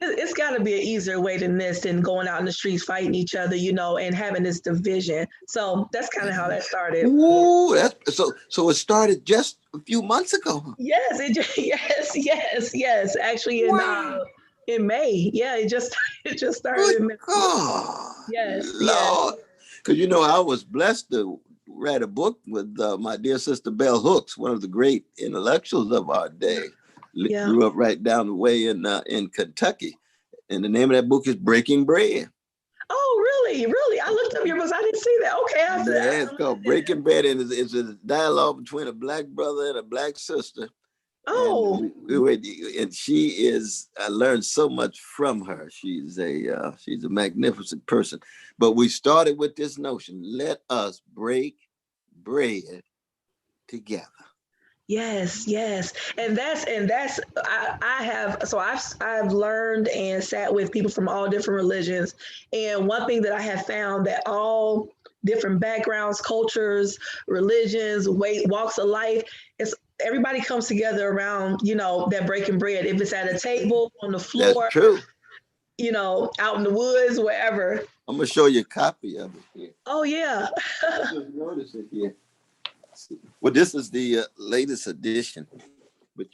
it's got to be an easier way than this, than going out in the streets fighting each other, and having this division. So that's kind of how that started. ooh, that's so it started just a few months ago. Yes, yes. Actually, Wow. in May, yeah, it just it just started Good in May. God, Yes, yes, Lord. Because I was blessed to write a book with my dear sister Bell Hooks, one of the great intellectuals of our day. yeah. Grew up right down the way in Kentucky, and the name of that book is Breaking Bread. Oh, really, really? I looked up your books. I didn't see that. Okay, I said, Yeah, it's called Breaking Bread, and it's a dialogue between a black brother and a black sister. And oh, and she is. I learned so much from her. She's a magnificent person. But we started with this notion: let us break bread together. yes, yes, and that's I have so I've learned and sat with people from all different religions, and one thing that I have found that all different backgrounds, cultures, religions, walks of life, it's everybody comes together around that breaking bread. If it's at a table, on the That's floor, true. out in the woods, wherever. I'm gonna show you a copy of it here. Oh yeah, I just noticed it here. Well, this is the latest edition, but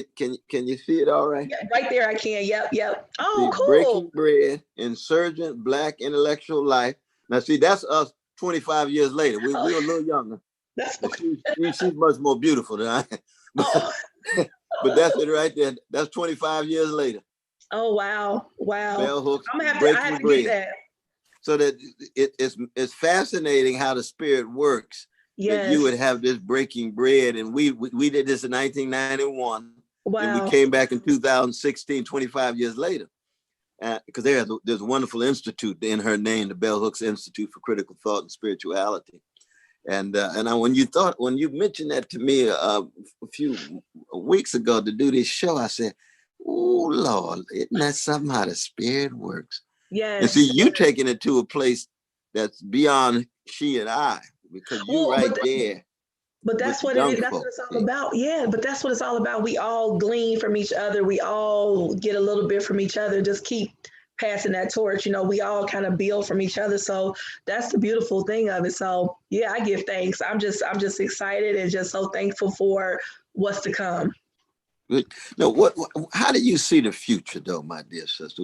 can you see it all right? yeah, right there I can. Yep, yep. Oh, See, cool. Breaking Bread, Insurgent Black Intellectual Life. Now, see, that's us 25 years later. Oh, We're a little younger. that's And she's much more beautiful than I am. oh. But that's it right there. That's 25 years later. Oh wow, wow! Bell Hooks, I have Breaking to get Bread. that. So that it's fascinating how the spirit works, that you Yes. would have this breaking bread. And we did this in 1991. Then we Wow. came back in 2016, 25 years later. Because there's a wonderful institute in her name, the Bell Hooks Institute for Critical Thought and Spirituality. When you mentioned that to me a few weeks ago to do this show, I said, "Oh Lord, isn't that something how the spirit works?" And see, Yes. you taking it to a place that's beyond she and I, because you Well, right there but with that's the what it young is. That's what folk. it's all See? about. Yeah, but that's what it's all about. We all glean from each other. We all get a little bit from each other. Just keep passing that torch. We all kind of build from each other. So that's the beautiful thing of it. So yeah, I give thanks. I'm just excited and just so thankful for what's to come. Now, how do you see the future, though, my dear sister?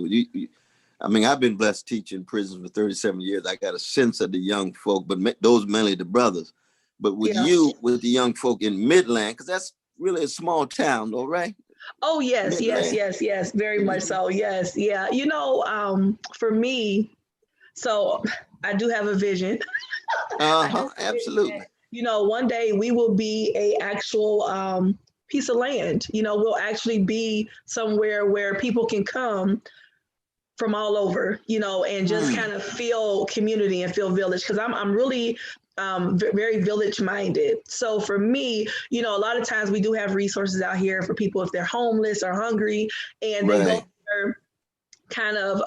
I mean, I've been blessed teaching prisons for 37 years. I got a sense of the young folk, but those mainly the brothers. But with Yeah. you, with the young folk in Midland, because that's really a small town, though, right? Oh, yes, yes, Midland. yes, yes, very much Mhm. so. Yes, yeah. For me, so I do have a vision. I have Uh-huh. a vision that, Absolutely. one day we will be a actual piece of land. We'll actually be somewhere where people can come from all over, and just Hmm. kind of feel community and feel village. Because I'm really very village minded. So for me, a lot of times we do have resources out here for people if they're homeless or hungry, and they go Right. there kind of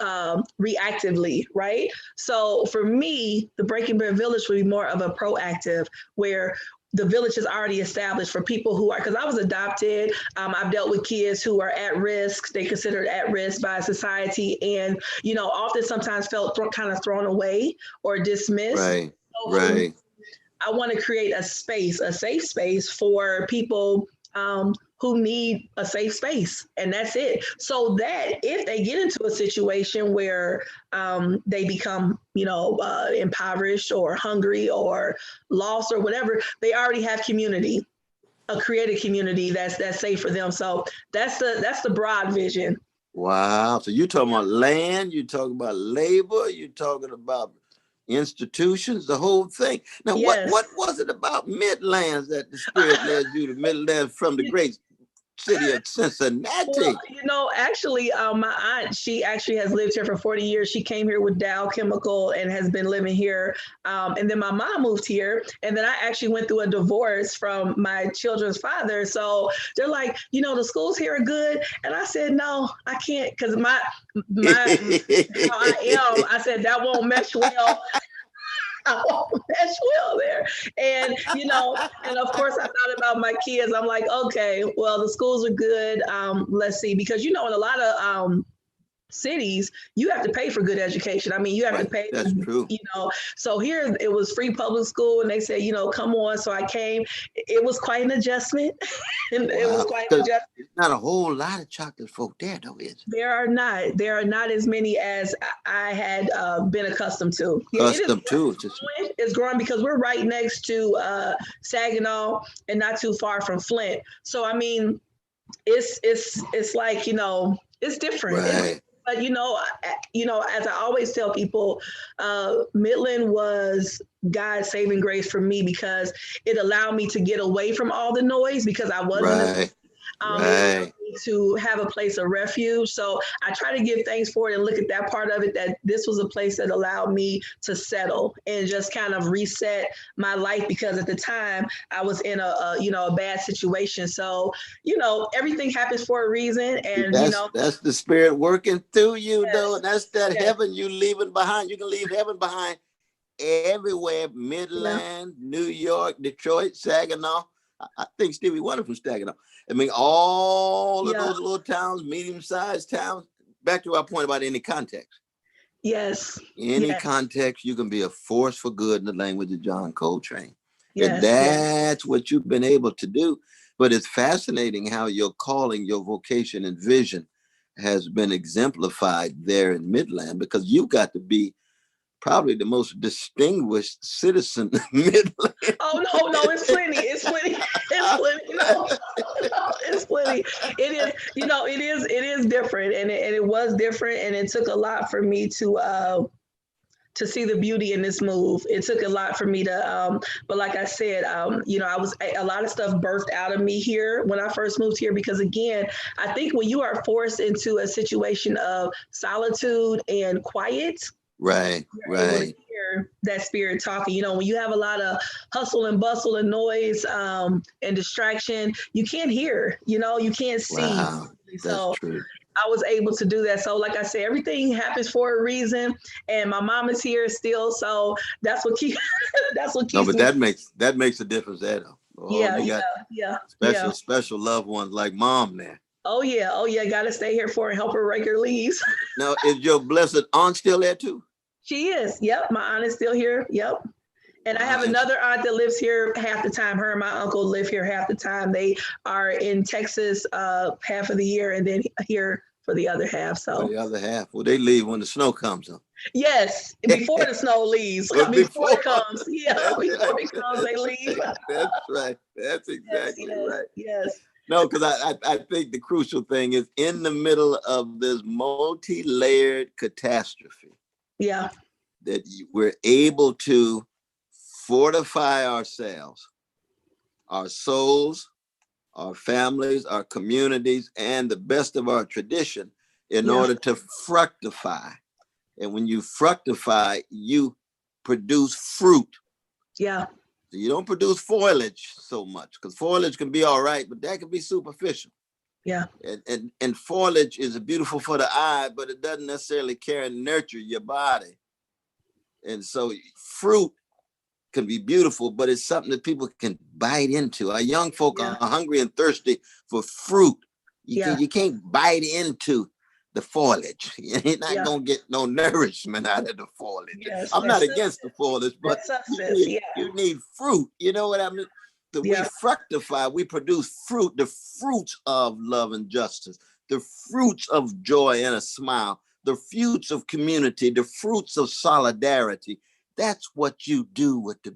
reactively, right? So for me, the Breaking Bread Village would be more of a proactive, where the village is already established for people who are, because I was adopted. I've dealt with kids who are at risk. They considered at risk by society, and often sometimes felt kind of thrown away or dismissed. Right. So for me, Right. I want to create a space, a safe space for people who need a safe space, and that's it. So that if they get into a situation where they become, impoverished or hungry or lost or whatever, they already have community, a created community that's safe for them. So that's the broad vision. Wow. So you're talking about land, you're talking about labor, you're talking about institutions, the whole thing. Now, what Yes. was it about Midlands that the Spirit led you to Midlands from the great city of Well, Cincinnati? actually, my aunt, she actually has lived here for 40 years. She came here with Dow Chemical and has been living here. And then my mom moved here. And then I actually went through a divorce from my children's father. So they're like, the schools here are good. And I said, no, I can't, because how I am, I said, that won't mesh well. I won't mesh well there. And, and of course I thought about my kids. I'm like, okay, well, the schools are good. Let's see, because, in a lot of cities, you have to pay for good education. I mean, you have to Right. pay, That's true. so here it was free public school, and they said, come on. So I came. It was quite an adjustment. And it was Wow. quite an Because adjustment. there's not a whole lot of chocolate folk there, though, is it? There are not as many as I had been accustomed to. Yeah, it is Custom too. growing. It's growing because we're right next to Saginaw and not too far from Flint. So I mean, it's like, it's different. Right. But as I always tell people, Midland was God's saving grace for me, because it allowed me to get away from all the noise, because I was in a Right. it allowed Right. me to have a place of refuge. So I try to give thanks for it and look at that part of it, that this was a place that allowed me to settle and just kind of reset my life, because at the time I was in a bad situation. So, everything happens for a reason. And, That's the Spirit working through you, though, yes, and that's that yes, heaven you leaving behind. You can leave heaven behind everywhere. yeah, Midland, New York, Detroit, Saginaw. I think Stevie Wonder from Saginaw. I mean, all of yeah, those little towns, medium-sized towns. Back to our point about any context. yes, Any yes, context, you can be a force for good in the language of John Coltrane. And yes, yes, that's what you've been able to do. But it's fascinating how your calling, your vocation, and vision has been exemplified there in Midland, because you've got to be probably the most distinguished citizen in Midland. Oh, no, no, it's plenty. It's plenty. It's plenty. No, it's plenty. It is, it is different, and it was different, and it took a lot for me to see the beauty in this move. It took a lot for me to, but like I said, I was a lot of stuff birthed out of me here when I first moved here, because again, I think when you are forced into a situation of solitude and quiet, Right, you're able to right. hear that Spirit talking. When you have a lot of hustle and bustle and noise and distraction, you can't hear, you can't see. Wow, that's So true. I was able to do that. So like I said, everything happens for a reason, and my mom is here still. So that's what keeps that's what No, keeps but me. that makes a difference there, though. Oh, Yeah, you yeah, got yeah, yeah. special loved ones like mom there. Oh yeah. Got to stay here for and help her regular leaves. Now, is your blessed aunt still there too? She is. Yep, my aunt is still here. Yep. And I Wow. have another aunt that lives here half the time. Her and my uncle live here half the time. They are in Texas half of the year, and then here for the other half. For So the other half, well, they leave when the snow comes on. yes, before the snow leaves, But before before, it comes, yeah, that's before right. it comes, they leave. That's right. That's Yes, exactly yes, right. yes. No, because I think the crucial thing is in the middle of this multi-layered catastrophe Yeah, that we're able to fortify ourselves, our souls, our families, our communities, and the best of our tradition in yeah, order to fructify. And when you fructify, you produce fruit. yeah, So you don't produce foliage so much because foliage can be all right, but that can be superficial. yeah, And foliage is beautiful for the eye, but it doesn't necessarily care and nurture your body. And so fruit can be beautiful, but it's something that people can bite into. Our young folk yeah, are hungry and thirsty for fruit. yeah, You can't bite into the foliage. You're not yeah. gonna get no nourishment out of the foliage. Yes, I'm not that's against the foliage, but that's substance. Yeah, you need fruit. You know what I mean? That we yeah, fructify, we produce fruit, the fruits of love and justice, the fruits of joy and a smile, the fruits of community, the fruits of solidarity. That's what you do with the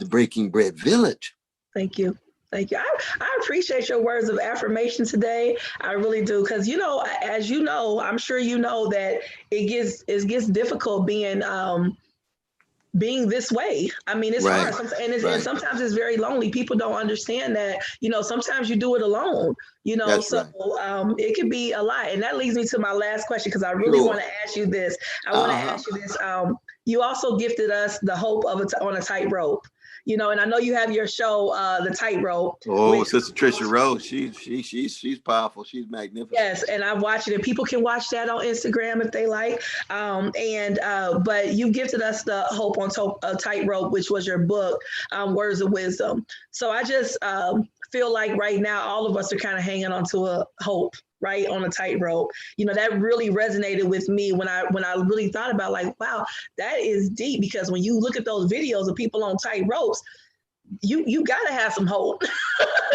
Breaking Bread Village. thank you. Thank you. I appreciate your words of affirmation today. I really do. Because, as you know, I'm sure you know that it gets difficult being this way. I mean, it's Right, hard. And right. sometimes it's very lonely. People don't understand that, sometimes you do it alone, That's so right. it could be a lot. And that leads me to my last question, because I really want Sure. to ask you this. I want to Uh-huh. ask you this. You also gifted us the hope of on a tightrope, and I know you have your show, The Tightrope, Oh, which Sister Trisha Rose, she's powerful. She's magnificent. yes, and I've watched it, and people can watch that on Instagram if they like. But you gifted us the Hope on a Tightrope, which was your book, Words of Wisdom. So I just feel like right now all of us are kind of hanging onto a hope, right, on a tightrope. That really resonated with me when I really thought about, like, wow, that is deep, because when you look at those videos of people on tight ropes, you got to have some hope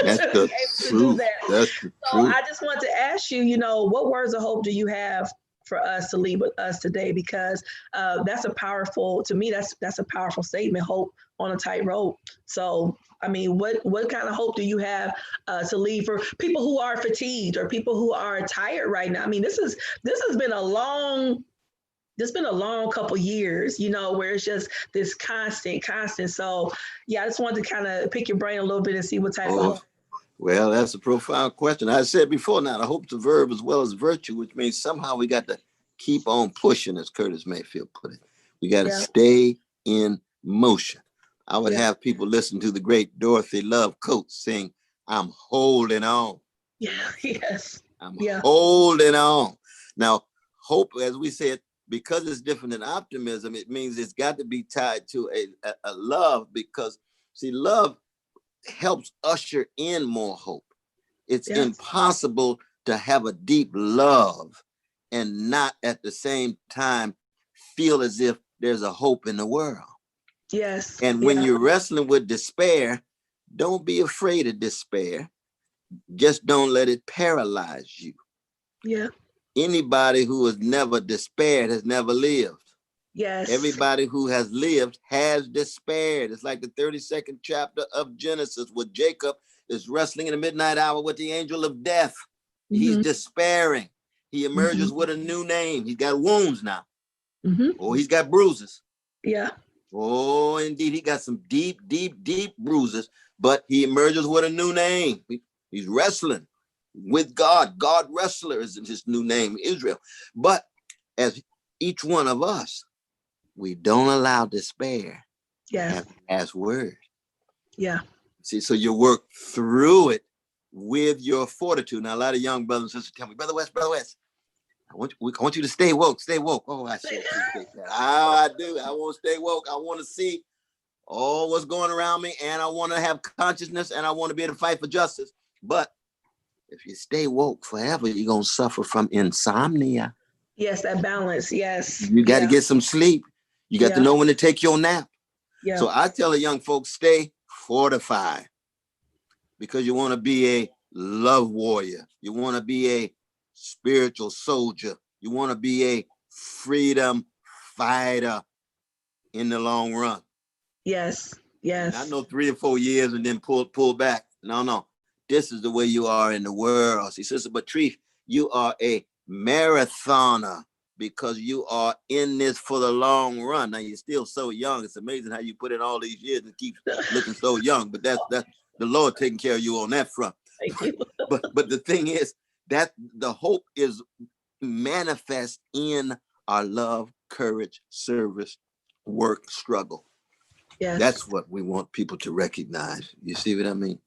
That's to the be able to do truth. that. That's the So truth. I just want to ask you, what words of hope do you have for us to leave with us today? Because that's to me, that's a powerful statement. Hope on a tightrope. So, I mean, what kind of hope do you have to leave for people who are fatigued or people who are tired right now? I mean, this has been a long. It's been a long couple years, where it's just this constant. So, yeah, I just wanted to kind of pick your brain a little bit and see what type of Oh, hope. well, that's a profound question. I said before now, the hope's a verb as well as virtue, which means somehow we got to keep on pushing, as Curtis Mayfield put it. We got to Yeah, stay in motion. I would yeah, have people listen to the great Dorothy Love Coates sing, I'm holding on. yeah, yes, I'm yeah, holding on. Now, hope, as we said, because it's different than optimism, it means it's got to be tied to a love, because, see, love helps usher in more hope. It's yeah, impossible to have a deep love and not at the same time feel as if there's a hope in the world. yes, And when yeah, you're wrestling with despair, don't be afraid of despair. Just don't let it paralyze you. yeah, Anybody who has never despaired has never lived. yes, Everybody who has lived has despaired. It's like the 32nd chapter of Genesis, where Jacob is wrestling in the midnight hour with the angel of death. He's mm-hmm, despairing. He mm-hmm, emerges with a new name. He's got wounds now. mm-hmm, Oh, he's got bruises. yeah, Oh, indeed, he got some deep bruises, but he emerges with a new name. He's wrestling with God. God wrestler is his new name, Israel. But as each one of us, we don't allow despair to yeah, have the last word. yeah, See, so you work through it with your fortitude. Now, a lot of young brothers and sisters tell me, Brother West, I want you to stay woke, stay woke. Oh, I sure appreciate that. Oh, I do. I want to stay woke. I want to see all what's going around me, and I want to have consciousness, and I want to be able to fight for justice. But if you stay woke forever, you're going to suffer from insomnia. yes, that balance, yes, You got to yeah, get some sleep. You got to yeah, know when to take your nap. yeah, So I tell the young folks, stay fortified, because you want to be a love warrior. You want to be a spiritual soldier. You want to be a freedom fighter in the long run. Yes. Yes. I know 3 or 4 years and then pull back. No. This is the way you are in the world. See, Sister Patrice, you are a marathoner because you are in this for the long run. Now you're still so young. It's amazing how you put in all these years and keep looking so young. But that's the Lord taking care of you on that front. Thank you. But the thing is that the hope is manifest in our love, courage, service, work, struggle. Yes. That's what we want people to recognize. You see what I mean?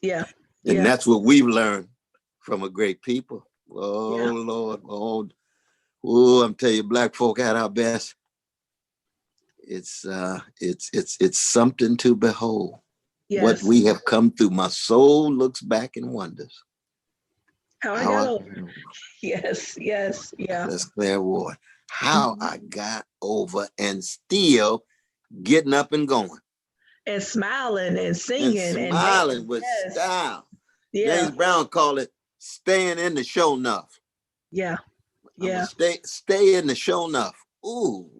Yeah. And that's what we've learned from a great people. Oh, yeah. Lord. Oh, I'm telling you, Black folk at our best. It's something to behold. Yes. What we have come through. My soul looks back and wonders. How I got over. Yes. Yeah. That's Claire Ward. How I got over and still getting up and going. And smiling and singing. And smiling with style. Yeah. James Brown called it staying in the show enough. Yeah. Stay in the show enough. Ooh,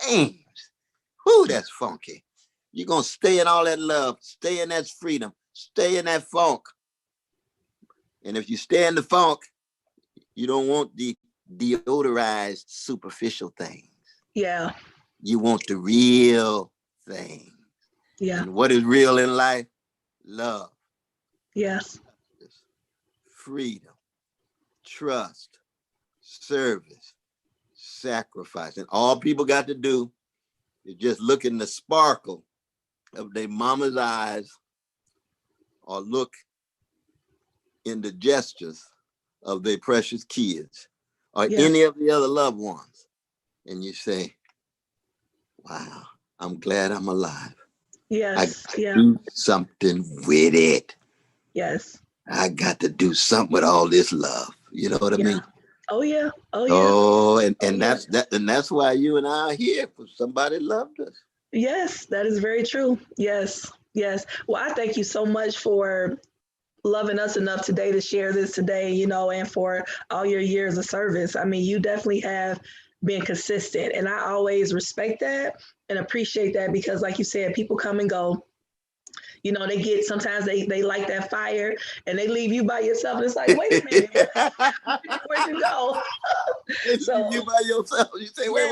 James. Ooh, that's funky. You're going to stay in all that love, stay in that freedom, stay in that funk. And if you stay in the funk, you don't want the deodorized superficial things. Yeah. You want the real thing. Yeah. And what is real in life? Love. Yes. Freedom, trust, service, sacrifice. And all people got to do is just look in the sparkle of their mama's eyes or look in the gestures of their precious kids or any of the other loved ones. And you say, wow, I'm glad I'm alive. Yes. I do something with it. Yes. I got to do something with all this love. You know what I mean? Oh yeah. And that's why you and I are here, for somebody loved us. Yes, that is very true. Yes. Well, I thank you so much for loving us enough today to share this today, and for all your years of service. I mean, you definitely have been consistent, and I always respect that and appreciate that, because like you said, people come and go. They sometimes they light that fire and they leave you by yourself. And it's like, wait a minute, where'd you go? So leave you by yourself. You say, wait.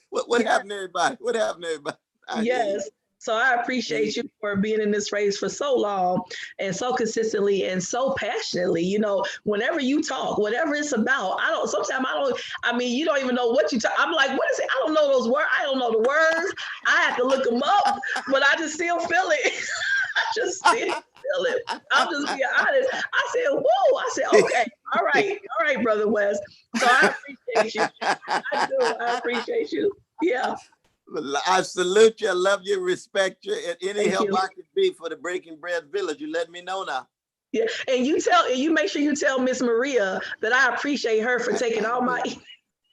What happened to everybody? What happened to everybody? Yes. So I appreciate you for being in this race for so long and so consistently and so passionately. Whenever you talk, whatever it's about, you don't even know what you talk. I'm like, what is it? I don't know those words. I don't know the words. I have to look them up, but I just still feel it. I just still feel it. I'm just being honest. I said, whoa. I said, okay. All right, Brother West. So I appreciate you. I do. I appreciate you. Yeah. I salute you. I love you, respect you. And any Thank help you. I can be for the Breaking Bread Village, you let me know now. Yeah, and you make sure you tell Miss Maria that I appreciate her for taking all my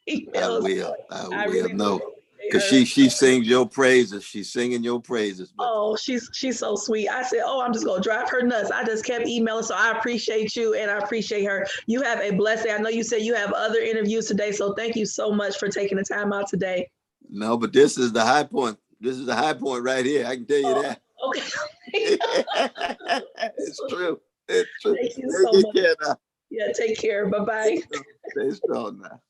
emails. I will. No, because she sings your praises. She's singing your praises. But. Oh, she's so sweet. I said, I'm just gonna drive her nuts. I just kept emailing, so I appreciate you and I appreciate her. You have a blessed day. I know you said you have other interviews today, so thank you so much for taking the time out today. No, but this is the high point. This is the high point right here. I can tell you that. Okay. It's true. It's true. Thank you so much. Care now. Yeah, take care. Bye-bye. Stay strong now.